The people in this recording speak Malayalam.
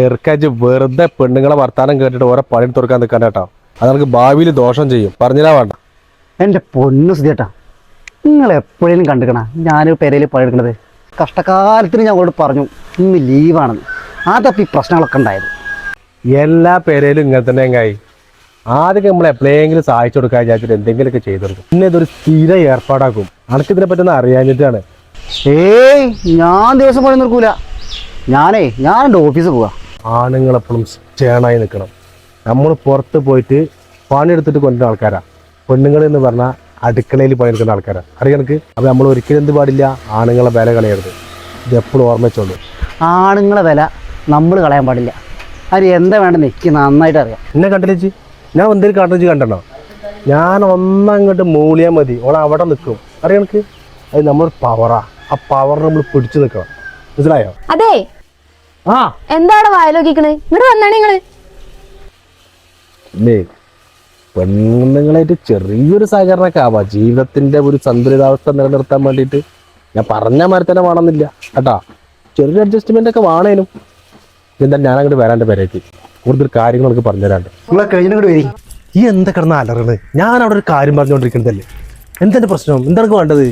ചെറുക്കാച്ച് വെറുതെ പെണ്ണുങ്ങളെ വർത്താനം കേട്ടിട്ട് ഓരോ പണി തുറക്കാൻ നിൽക്കാൻ കേട്ടോ. അത് നമുക്ക് ഭാവിയിൽ ദോഷം ചെയ്യും. പറഞ്ഞാ വേണ്ട. എൻ്റെ പൊന്നു സുധിയേട്ടാ, നിങ്ങൾ എപ്പോഴേലും കണ്ടുക്കണ ഞാൻ പെരയിൽ പണിയെടുക്കണത്? കഷ്ടകാലത്തിന് ഞാൻ അവളോട് പറഞ്ഞു ഇന്ന് ലീവാണെന്ന്. അതപ്പോൾ ഈ പ്രശ്നങ്ങളൊക്കെ ഉണ്ടായത്. എല്ലാ പേരേലും ഇങ്ങനെ തന്നെ എങ്ങായി. ആദ്യം നമ്മൾ എപ്പോഴെങ്കിലും സഹായിച്ചു കൊടുക്കാൻ വിചാരിച്ചിട്ട് എന്തെങ്കിലുമൊക്കെ ചെയ്തു കൊടുക്കും. പിന്നെ ഇതൊരു സ്ഥിര ഏർപ്പാടാക്കും. അനക്ക് ഇതിനെ പറ്റുന്ന അറിയാഞ്ഞിട്ടാണ്. ഏയ്, ഞാൻ ദിവസം പണി നിർക്കൂല. ഞാൻ എൻ്റെ ഓഫീസിൽ പോവാ. ആണുങ്ങളെപ്പോഴും ചേണായി നിൽക്കണം. നമ്മൾ പുറത്ത് പോയിട്ട് പണിയെടുത്തിട്ട് കൊണ്ടുവരുന്ന ആൾക്കാരാ. പെണ്ണുങ്ങൾ എന്ന് പറഞ്ഞാൽ അടുക്കളയിൽ പണിയെടുക്കുന്ന ആൾക്കാരാ. അറിയാം എനിക്ക്. അപ്പം നമ്മൾ ഒരിക്കലും എന്ത് പാടില്ല, ആണുങ്ങളെ വില കളയരുത്. ഇത് എപ്പോഴും ഓർമ്മിച്ചോളൂ. ആണുങ്ങളെ വില നമ്മൾ കളയാൻ പാടില്ല. അത് എന്താ വേണ്ടെന്ന് എനിക്ക് നന്നായിട്ട് അറിയാം. എന്നെ കണ്ടില്ലേച്ചി, ഞാൻ എന്തെങ്കിലും കാട്ടിച്ച് കണ്ടോ? ഞാൻ ഒന്നങ്ങോട്ട് മൂളിയാൽ മതി, ഓളെ അവിടെ നിൽക്കും. അറിയാം എനിക്ക്. അത് നമ്മൾ പവറാ. ആ പവർ നമ്മൾ പിടിച്ചു നിൽക്കണം. മനസ്സിലായോ? അതെ, ആ എന്താണ് വായലോക്കിക്കണേ? ഇങ്ങോട്ട് വന്നാണ് നിങ്ങള്. ഇല്ലേ, പെണ്ണുങ്ങളായിട്ട് ചെറിയൊരു സഹകരണമൊക്കെ ആവാം. ജീവിതത്തിന്റെ ഒരു സന്തുലിതാവസ്ഥ നിലനിർത്താൻ വേണ്ടിയിട്ട്. ഞാൻ പറഞ്ഞ മാതിരി തന്നെ വേണമെന്നില്ല കേട്ടാ. ചെറിയൊരു അഡ്ജസ്റ്റ്മെന്റ് ഒക്കെ വേണേനും. എന്താ ഞാൻ അങ്ങോട്ട് വരാൻ്റെ പേരേക്ക് കൂടുതൽ കാര്യങ്ങളൊക്കെ പറഞ്ഞുതരാണ്ട്. നിങ്ങളെ കഴിഞ്ഞിട്ട് വരി. ഈ എന്താ കിടന്ന അലറണ്? ഞാൻ അവിടെ ഒരു കാര്യം പറഞ്ഞുകൊണ്ടിരിക്കുന്നതല്ലേ. എന്തെന്റെ പ്രശ്നം? എന്താണ് വേണ്ടത്?